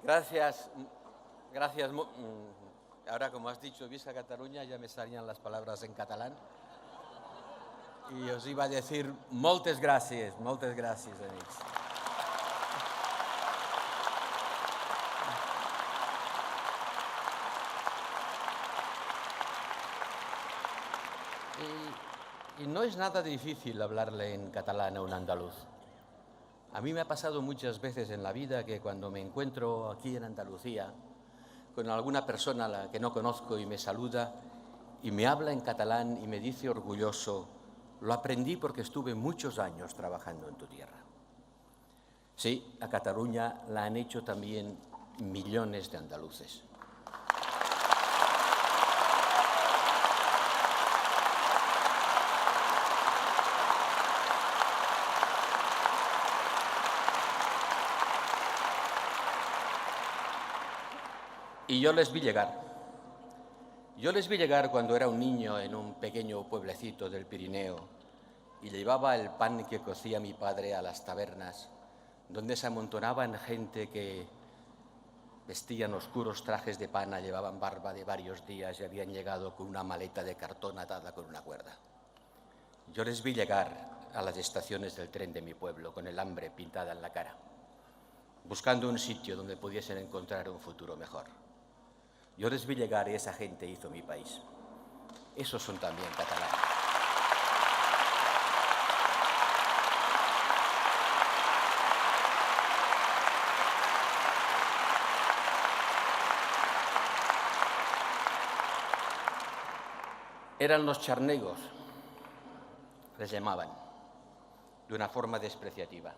Gracias. Gracias. Ahora, como has dicho, Visca Catalunya, ya me salían las palabras en catalán. Y os iba a decir moltes gràcies, amics. Y no es nada difícil hablarle en catalán a un andaluz. A mí me ha pasado muchas veces en la vida que cuando me encuentro aquí en Andalucía con alguna persona a la que no conozco y me saluda y me habla en catalán y me dice orgulloso, lo aprendí porque estuve muchos años trabajando en tu tierra. Sí, a Cataluña la han hecho también millones de andaluces. Y yo les vi llegar. Yo les vi llegar cuando era un niño en un pequeño pueblecito del Pirineo y llevaba el pan que cocía mi padre a las tabernas, donde se amontonaban gente que vestían oscuros trajes de pana, llevaban barba de varios días y habían llegado con una maleta de cartón atada con una cuerda. Yo les vi llegar a las estaciones del tren de mi pueblo con el hambre pintada en la cara, buscando un sitio donde pudiesen encontrar un futuro mejor. Yo les vi llegar y esa gente hizo mi país. Esos son también catalanes. Eran los charnegos, les llamaban, de una forma despreciativa.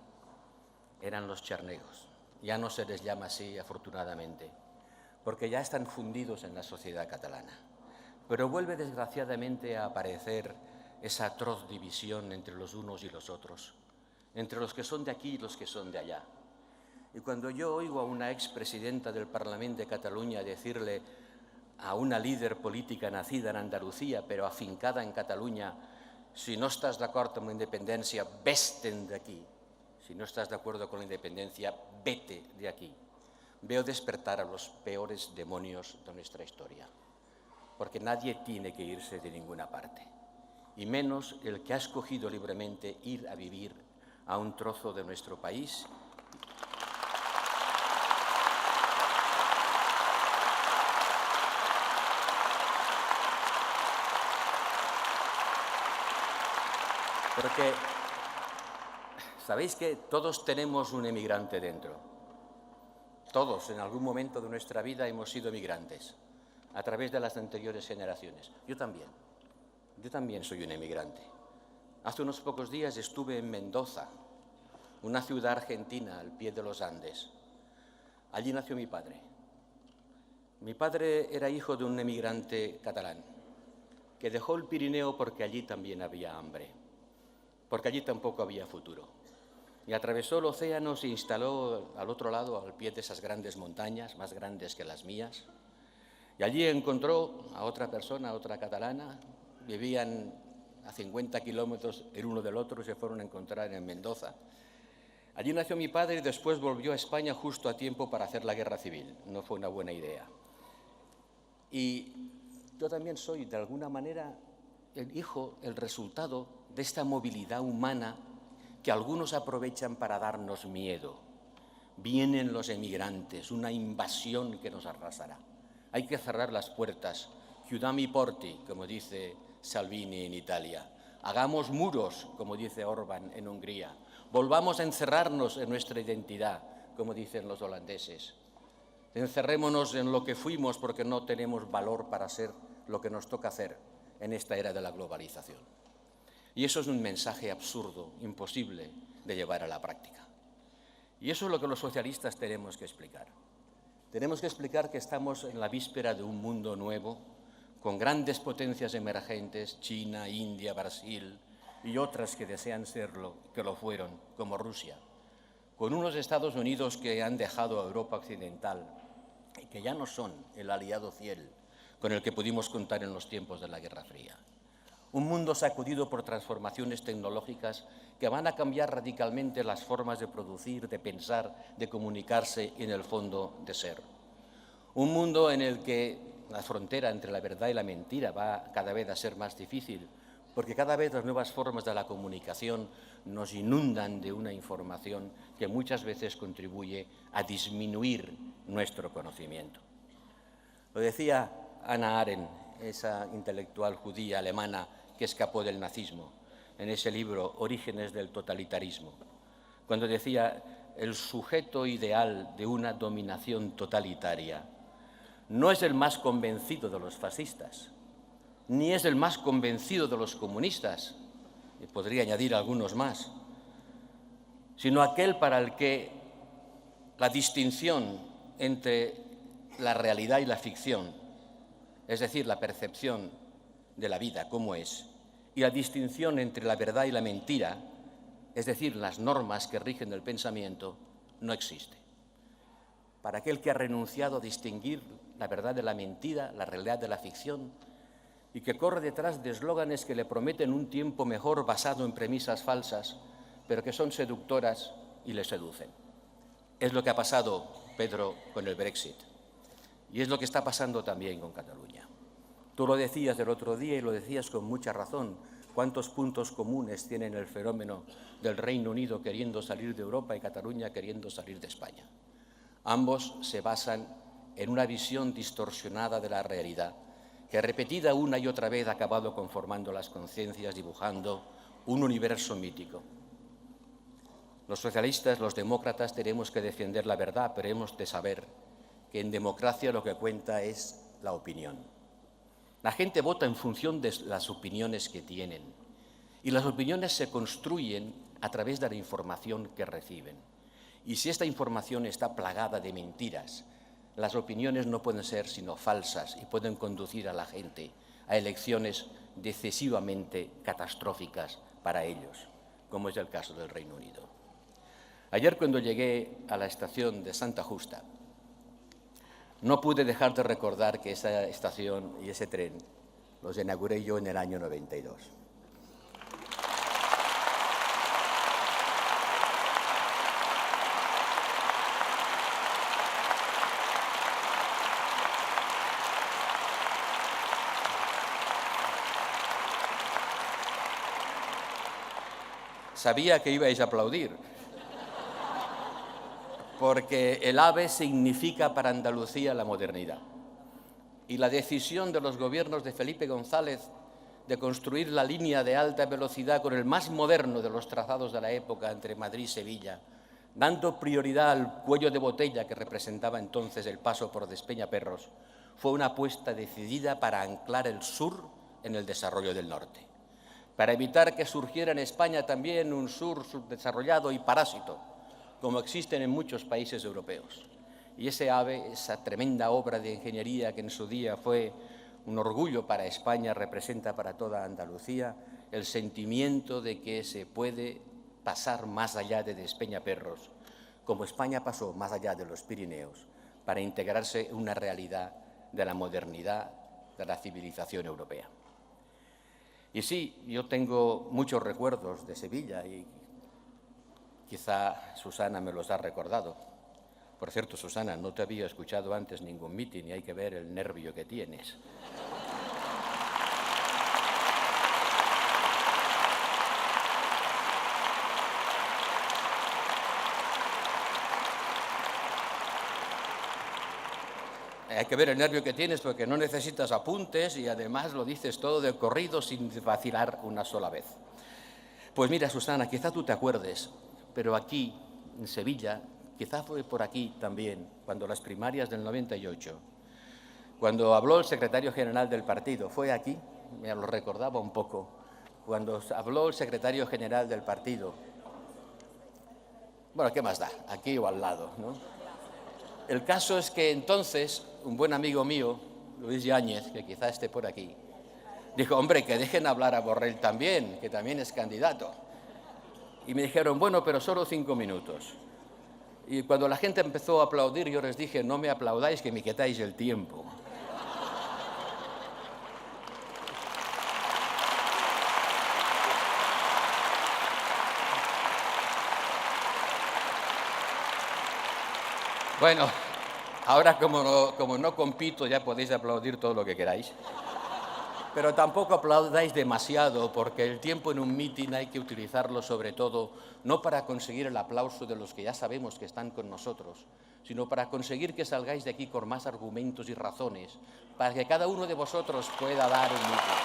Eran los charnegos. Ya no se les llama así, afortunadamente, porque ya están fundidos en la sociedad catalana. Pero vuelve desgraciadamente a aparecer esa atroz división entre los unos y los otros, entre los que son de aquí y los que son de allá. Y cuando yo oigo a una expresidenta del Parlamento de Cataluña decirle a una líder política nacida en Andalucía pero afincada en Cataluña, si no estás d'acord amb la independència, vés-te'n d'aquí. Si no estás de acuerdo con la independencia, vete de aquí. Veo despertar a los peores demonios de nuestra historia, porque nadie tiene que irse de ninguna parte, y menos el que ha escogido libremente ir a vivir a un trozo de nuestro país. Porque sabéis que todos tenemos un emigrante dentro. Todos, en algún momento de nuestra vida, hemos sido emigrantes, a través de las anteriores generaciones. Yo también soy un emigrante. Hace unos pocos días estuve en Mendoza, una ciudad argentina al pie de los Andes. Allí nació mi padre. Mi padre era hijo de un emigrante catalán, que dejó el Pirineo porque allí también había hambre, porque allí tampoco había futuro. Y atravesó el océano, se instaló al otro lado, al pie de esas grandes montañas, más grandes que las mías. Y allí encontró a otra persona, a otra catalana. Vivían a 50 kilómetros el uno del otro y se fueron a encontrar en Mendoza. Allí nació mi padre y después volvió a España justo a tiempo para hacer la guerra civil. No fue una buena idea. Y yo también soy, de alguna manera, el hijo, el resultado de esta movilidad humana que algunos aprovechan para darnos miedo. Vienen los emigrantes, una invasión que nos arrasará. Hay que cerrar las puertas. Chiudiamo i porti, como dice Salvini en Italia. Hagamos muros, como dice Orbán en Hungría. Volvamos a encerrarnos en nuestra identidad, como dicen los holandeses. Encerrémonos en lo que fuimos porque no tenemos valor para ser lo que nos toca hacer en esta era de la globalización. Y eso es un mensaje absurdo, imposible de llevar a la práctica. Y eso es lo que los socialistas tenemos que explicar. Tenemos que explicar que estamos en la víspera de un mundo nuevo, con grandes potencias emergentes, China, India, Brasil y otras que desean serlo, que lo fueron, como Rusia, con unos Estados Unidos que han dejado a Europa occidental y que ya no son el aliado fiel con el que pudimos contar en los tiempos de la Guerra Fría. Un mundo sacudido por transformaciones tecnológicas que van a cambiar radicalmente las formas de producir, de pensar, de comunicarse y, en el fondo, de ser. Un mundo en el que la frontera entre la verdad y la mentira va cada vez a ser más difícil, porque cada vez las nuevas formas de la comunicación nos inundan de una información que muchas veces contribuye a disminuir nuestro conocimiento. Lo decía Hannah Arendt, esa intelectual judía alemana que escapó del nazismo, en ese libro Orígenes del totalitarismo, cuando decía: el sujeto ideal de una dominación totalitaria no es el más convencido de los fascistas, ni es el más convencido de los comunistas, y podría añadir algunos más, sino aquel para el que la distinción entre la realidad y la ficción, es decir, la percepción de la vida como es, y la distinción entre la verdad y la mentira, es decir, las normas que rigen el pensamiento, no existe. Para aquel que ha renunciado a distinguir la verdad de la mentira, la realidad de la ficción, y que corre detrás de eslóganes que le prometen un tiempo mejor basado en premisas falsas, pero que son seductoras y le seducen. Es lo que ha pasado, Pedro, con el Brexit. Y es lo que está pasando también con Cataluña. Tú lo decías el otro día y lo decías con mucha razón. ¿Cuántos puntos comunes tienen el fenómeno del Reino Unido queriendo salir de Europa y Cataluña queriendo salir de España? Ambos se basan en una visión distorsionada de la realidad, que repetida una y otra vez ha acabado conformando las conciencias, dibujando un universo mítico. Los socialistas, los demócratas, tenemos que defender la verdad, pero hemos de saber que en democracia lo que cuenta es la opinión. La gente vota en función de las opiniones que tienen, y las opiniones se construyen a través de la información que reciben. Y si esta información está plagada de mentiras, las opiniones no pueden ser sino falsas y pueden conducir a la gente a elecciones decisivamente catastróficas para ellos, como es el caso del Reino Unido. Ayer, cuando llegué a la estación de Santa Justa, no pude dejar de recordar que esa estación y ese tren los inauguré yo en el año 92. Sabía que ibais a aplaudir, porque el AVE significa para Andalucía la modernidad. Y la decisión de los gobiernos de Felipe González de construir la línea de alta velocidad con el más moderno de los trazados de la época entre Madrid y Sevilla, dando prioridad al cuello de botella que representaba entonces el paso por Despeñaperros, fue una apuesta decidida para anclar el sur en el desarrollo del norte, para evitar que surgiera en España también un sur subdesarrollado y parásito, como existen en muchos países europeos. Y ese AVE, esa tremenda obra de ingeniería que en su día fue un orgullo para España, representa para toda Andalucía el sentimiento de que se puede pasar más allá de Despeñaperros, como España pasó más allá de los Pirineos, para integrarse en una realidad de la modernidad de la civilización europea. Y sí, yo tengo muchos recuerdos de Sevilla y quizá Susana me los ha recordado. Por cierto, Susana, no te había escuchado antes ningún mitin y hay que ver el nervio que tienes. Hay que ver el nervio que tienes porque no necesitas apuntes y además lo dices todo de corrido sin vacilar una sola vez. Pues mira, Susana, quizá tú te acuerdes, pero aquí, en Sevilla, quizá fue por aquí también, cuando las primarias del 98, cuando habló el secretario general del partido, fue aquí, me lo recordaba un poco, cuando habló el secretario general del partido. Bueno, ¿qué más da? Aquí o al lado, ¿no? El caso es que entonces un buen amigo mío, Luis Yáñez, que quizá esté por aquí, dijo, hombre, que dejen hablar a Borrell también, que también es candidato. Y me dijeron, bueno, pero solo 5 minutos. Y cuando la gente empezó a aplaudir, yo les dije, no me aplaudáis, que me quitáis el tiempo. Bueno, ahora como no compito ya podéis aplaudir todo lo que queráis. Pero tampoco aplaudáis demasiado, porque el tiempo en un mitin hay que utilizarlo sobre todo no para conseguir el aplauso de los que ya sabemos que están con nosotros, sino para conseguir que salgáis de aquí con más argumentos y razones, para que cada uno de vosotros pueda dar un mitin.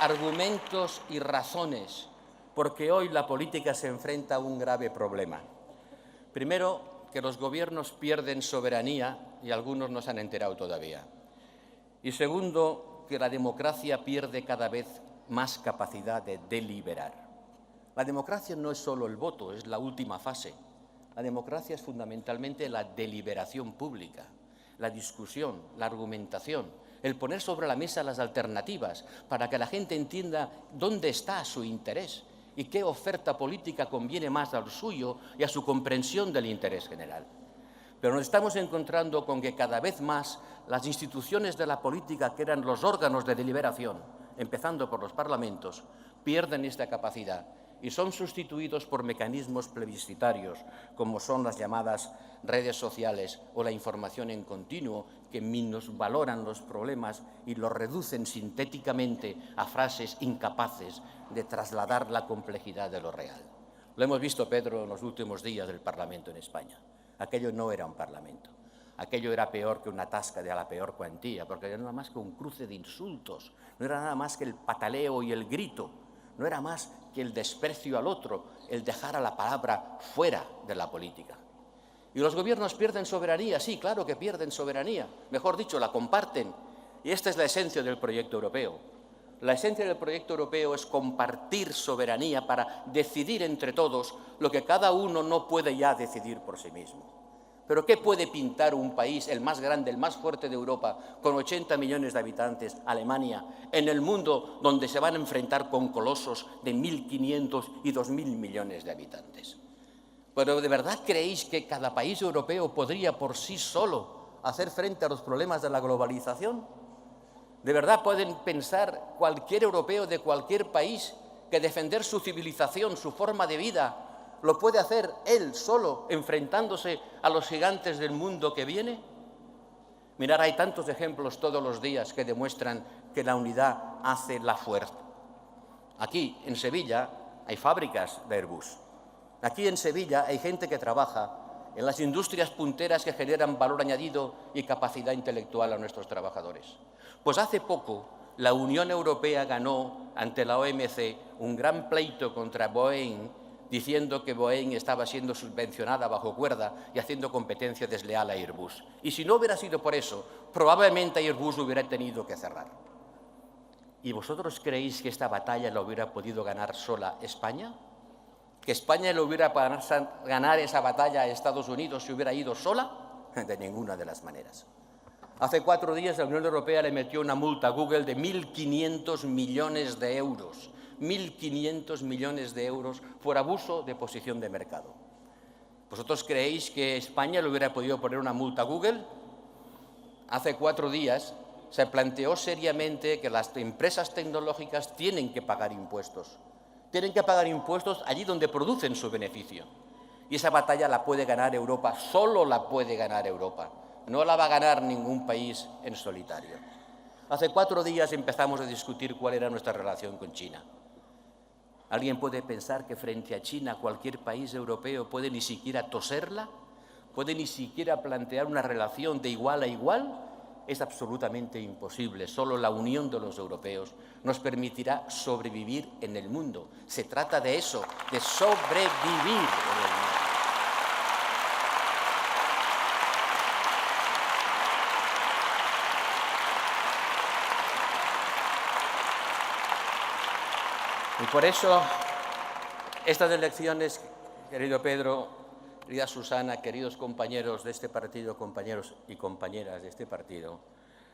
Argumentos y razones, porque hoy la política se enfrenta a un grave problema. Primero, que los gobiernos pierden soberanía y algunos no se han enterado todavía. Y segundo, que la democracia pierde cada vez más capacidad de deliberar. La democracia no es solo el voto, es la última fase. La democracia es fundamentalmente la deliberación pública, la discusión, la argumentación, el poner sobre la mesa las alternativas para que la gente entienda dónde está su interés y qué oferta política conviene más al suyo y a su comprensión del interés general. Pero nos estamos encontrando con que cada vez más las instituciones de la política, que eran los órganos de deliberación, empezando por los parlamentos, pierden esta capacidad y son sustituidos por mecanismos plebiscitarios, como son las llamadas redes sociales o la información en continuo, que minusvaloran los problemas y los reducen sintéticamente a frases incapaces de trasladar la complejidad de lo real. Lo hemos visto, Pedro, en los últimos días del Parlamento en España. Aquello no era un Parlamento. Aquello era peor que una tasca de a la peor cuantía, porque era nada más que un cruce de insultos, no era nada más que el pataleo y el grito, no era más que el desprecio al otro, el dejar a la palabra fuera de la política. Y los gobiernos pierden soberanía, sí, claro que pierden soberanía, mejor dicho, la comparten. Y esta es la esencia del proyecto europeo. La esencia del proyecto europeo es compartir soberanía para decidir entre todos lo que cada uno no puede ya decidir por sí mismo. Pero ¿qué puede pintar un país, el más grande, el más fuerte de Europa, con 80 millones de habitantes, Alemania, en el mundo donde se van a enfrentar con colosos de 1.500 y 2.000 millones de habitantes? ¿Pero de verdad creéis que cada país europeo podría por sí solo hacer frente a los problemas de la globalización? ¿De verdad pueden pensar cualquier europeo de cualquier país que defender su civilización, su forma de vida, lo puede hacer él solo, enfrentándose a los gigantes del mundo que viene? Mirad, hay tantos ejemplos todos los días que demuestran que la unidad hace la fuerza. Aquí, en Sevilla, hay fábricas de Airbus. Aquí, en Sevilla, hay gente que trabaja en las industrias punteras que generan valor añadido y capacidad intelectual a nuestros trabajadores. Pues hace poco, la Unión Europea ganó ante la OMC un gran pleito contra Boeing, diciendo que Boeing estaba siendo subvencionada bajo cuerda y haciendo competencia desleal a Airbus. Y si no hubiera sido por eso, probablemente Airbus hubiera tenido que cerrar. ¿Y vosotros creéis que esta batalla la hubiera podido ganar sola España? ¿Que España le hubiera podido ganar esa batalla a Estados Unidos si hubiera ido sola? De ninguna de las maneras. Hace 4 días la Unión Europea le metió una multa a Google de 1.500 millones de euros. 1.500 millones de euros por abuso de posición de mercado. ¿Vosotros creéis que España le hubiera podido poner una multa a Google? Hace 4 días se planteó seriamente que las empresas tecnológicas tienen que pagar impuestos. Tienen que pagar impuestos allí donde producen su beneficio. Y esa batalla la puede ganar Europa, solo la puede ganar Europa. No la va a ganar ningún país en solitario. Hace 4 días empezamos a discutir cuál era nuestra relación con China. ¿Alguien puede pensar que frente a China cualquier país europeo puede ni siquiera toserla? ¿Puede ni siquiera plantear una relación de igual a igual? Es absolutamente imposible. Solo la unión de los europeos nos permitirá sobrevivir en el mundo. Se trata de eso, de sobrevivir en el mundo. Y por eso, estas elecciones, querido Pedro, querida Susana, queridos compañeros de este partido, compañeros y compañeras de este partido,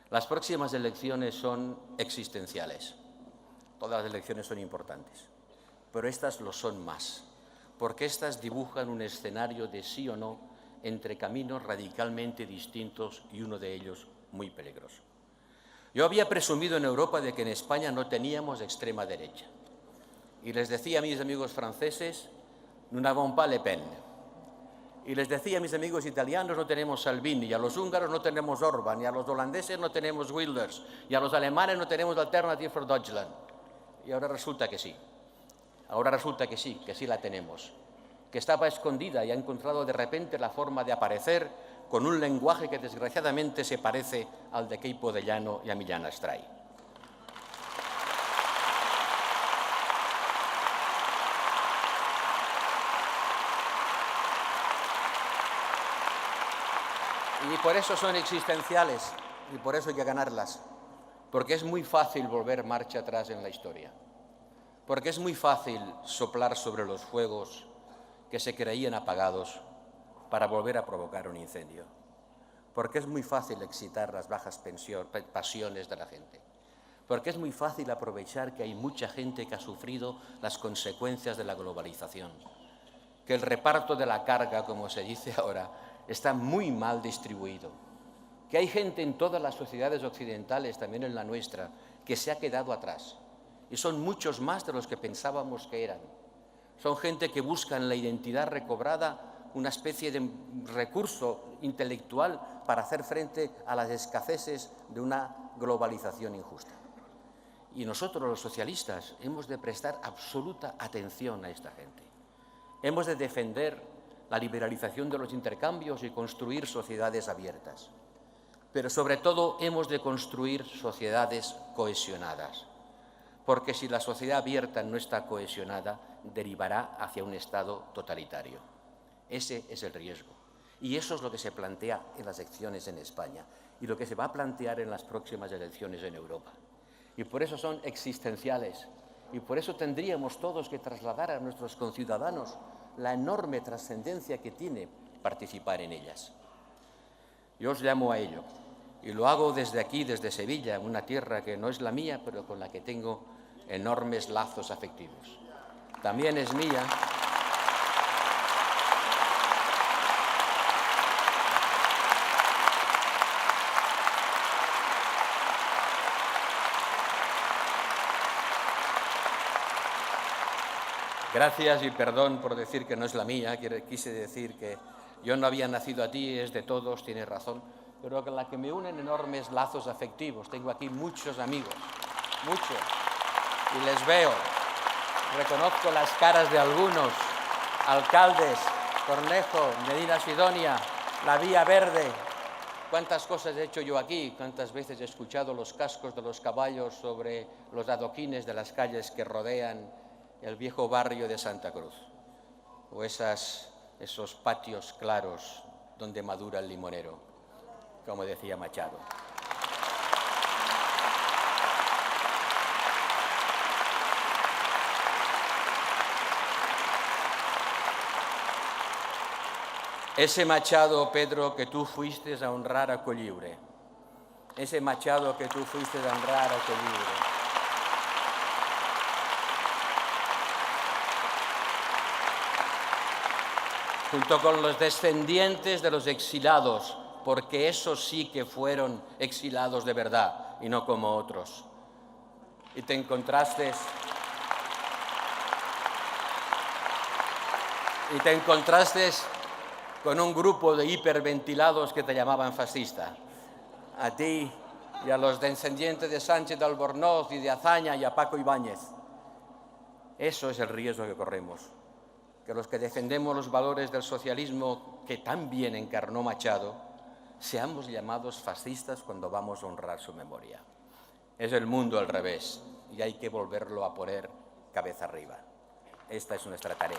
las próximas elecciones son existenciales. Todas las elecciones son importantes, pero estas lo son más, porque estas dibujan un escenario de sí o no entre caminos radicalmente distintos y uno de ellos muy peligroso. Yo había presumido en Europa de que en España no teníamos extrema derecha. Y les decía a mis amigos franceses, nous n'avons pas Le Pen. Y les decía a mis amigos italianos, no tenemos Salvini, y a los húngaros no tenemos Orbán, y a los holandeses no tenemos Wilders, y a los alemanes no tenemos Alternative for Deutschland. Y ahora resulta que sí. Ahora resulta que sí la tenemos. Que estaba escondida y ha encontrado de repente la forma de aparecer con un lenguaje que desgraciadamente se parece al de Queipo de Llano y a Millán Astray. Y por eso son existenciales y por eso hay que ganarlas. Porque es muy fácil volver marcha atrás en la historia. Porque es muy fácil soplar sobre los fuegos que se creían apagados para volver a provocar un incendio. Porque es muy fácil excitar las bajas pasiones de la gente. Porque es muy fácil aprovechar que hay mucha gente que ha sufrido las consecuencias de la globalización. Que el reparto de la carga, como se dice ahora, está muy mal distribuido. Que hay gente en todas las sociedades occidentales, también en la nuestra, que se ha quedado atrás. Y son muchos más de los que pensábamos que eran. Son gente que busca en la identidad recobrada una especie de recurso intelectual para hacer frente a las escaseces de una globalización injusta. Y nosotros, los socialistas, hemos de prestar absoluta atención a esta gente. Hemos de defender la liberalización de los intercambios y construir sociedades abiertas. Pero sobre todo hemos de construir sociedades cohesionadas. Porque si la sociedad abierta no está cohesionada, derivará hacia un Estado totalitario. Ese es el riesgo. Y eso es lo que se plantea en las elecciones en España y lo que se va a plantear en las próximas elecciones en Europa. Y por eso son existenciales. Y por eso tendríamos todos que trasladar a nuestros conciudadanos la enorme trascendencia que tiene participar en ellas. Yo os llamo a ello. Y lo hago desde aquí, desde Sevilla, una tierra que no es la mía, pero con la que tengo enormes lazos afectivos. También es mía. Gracias y perdón por decir que no es la mía. Quise decir que yo no había nacido a ti, es de todos, tienes razón, pero con la que me unen enormes lazos afectivos. Tengo aquí muchos amigos, muchos, y les veo. Reconozco las caras de algunos, alcaldes, Cornejo, Medina Sidonia, la Vía Verde. ¿Cuántas cosas he hecho yo aquí? ¿Cuántas veces he escuchado los cascos de los caballos sobre los adoquines de las calles que rodean el viejo barrio de Santa Cruz? O esos patios claros donde madura el limonero, como decía Machado. Ese Machado, Pedro, que tú fuiste a honrar a Colliure. Ese Machado que tú fuiste a honrar a Colliure. Junto con los descendientes de los exilados, porque esos sí que fueron exilados de verdad y no como otros. Y te encontraste con un grupo de hiperventilados que te llamaban fascista. A ti y a los descendientes de Sánchez de Albornoz y de Azaña y a Paco Ibáñez. Eso es el riesgo que corremos. Que los que defendemos los valores del socialismo que tan bien encarnó Machado, seamos llamados fascistas cuando vamos a honrar su memoria. Es el mundo al revés y hay que volverlo a poner cabeza arriba. Esta es nuestra tarea.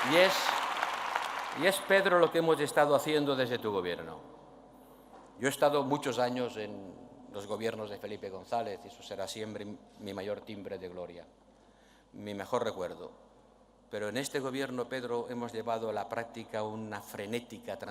Y es, Pedro, lo que hemos estado haciendo desde tu gobierno. Yo he estado muchos años en los gobiernos de Felipe González y eso será siempre mi mayor timbre de gloria, mi mejor recuerdo. Pero en este gobierno, Pedro, hemos llevado a la práctica una frenética transformación